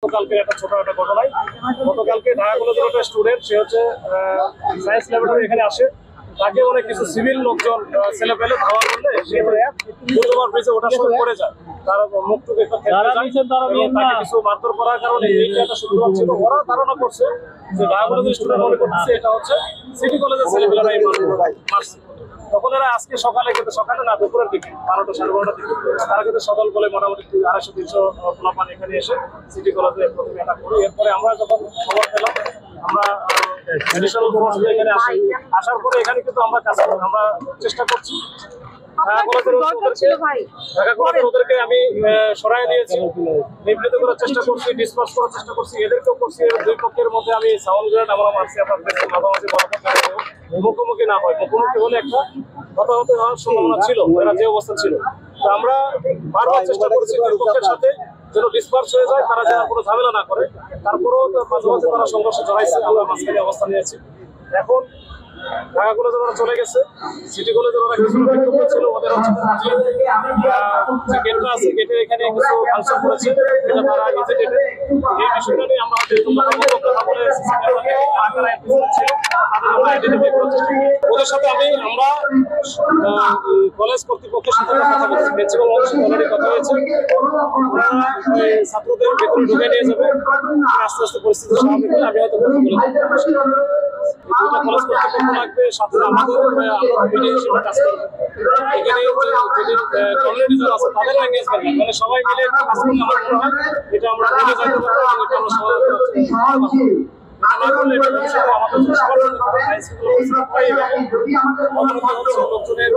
গতকালকে একটা ছোট একটা ঘটনায় গতকালকে ঢাকা কলেজের একটা স্টুডেন্ট, সে হচ্ছে সায়েন্স ল্যাবরেটরি এখানে আসে, তাকে অনেক কিছু সিভিল লোকজন ছেলে পেলে ধাওয়া করলে সে বুধবার ব্রিজে ওঠার সময় পড়ে যায়, তার মুখটুকু একটু তাকে কিছু মারধর করার কারণে এইটা একটা শুক্রবার ছিল। ওরা ধারণা করছে যে ঢাকা কলেজের স্টুডেন্ট মনে করতেছে এটা হচ্ছে সিটি কলেজের ছেলেপেলেরা এই মারছে। তখন এরা আজকে সকালে কিন্তু সকালে না দুপুরের দিকে 12টা সাড়ে 12টার দিকে তারা কিন্তু সকাল বলে মোটামুটি 250-300 পোলাপান এখানে এসে সিটি কলেজে প্রথমে এটা করে। এরপরে আমরা যখন খবর পেলাম আমরা এডিশনাল ফোর্স এখানে আসি, আসার পরে এখানে কিন্তু আমরা কাজ আমরা চেষ্টা করছি ওদেরকে আমি সরাই দিয়েছি, নিবৃত করার চেষ্টা করছি, ডিসপার্স করার চেষ্টা করছি, এদেরকেও করছি। দুই পক্ষের মধ্যে আমি সাউন্ড গ্রেনেড আমরা মারছি, আপনার মাঝামাঝি মুখোমুখি না হয়, মুখোমুখি হলে একটা হতাহত হওয়ার সম্ভাবনা ছিল, এরা যে অবস্থা ছিল। তো আমরা বারবার চেষ্টা করছি দুই পক্ষের সাথে যেন ডিসপার্স হয়ে যায়, তারা যেন কোনো ঝামেলা না করে। তারপরেও মাঝে মাঝে তারা সংঘর্ষে জড়াইছে, আমরা মাঝখানে অবস্থান নিয়েছি। এখন ঢাকা কলেজে ওরা চলে গেছে, সিটি কলেজে ওরা কিছু বিক্ষোভ করছিল, ওদের হচ্ছে যে গেটটা আছে গেটের এখানে কিছু ভাঙচুর করেছে, এটা তারা এজিটেটে। এই বিষয়টা নিয়ে আমরা কথা বলে ওদের সাথে আমরা কলেজ কর্তৃপক্ষের সাথে কথা বলছি, প্রিন্সিপাল অলরেডি কথা হয়েছে, ছাত্রদের ভেতরে ঢুকে নিয়ে যাবে, আস্তে আস্তে পরিস্থিতি স্বাভাবিক হলে আমি হয়তো কথা বলে কলেজ কর্তৃপক্ষ লাগবে, সাথে আমাদের মিডিয়া হিসেবে কাজ করবে। এখানে কমিউনিটি যারা আছে তাদের এঙ্গেজমেন্ট, মানে সবাই মিলে একটা কাজ করলে আমার মনে হয় এটা আমরা মিলে যাইতে পারবো, এটা আমরা সবাই লোকজনের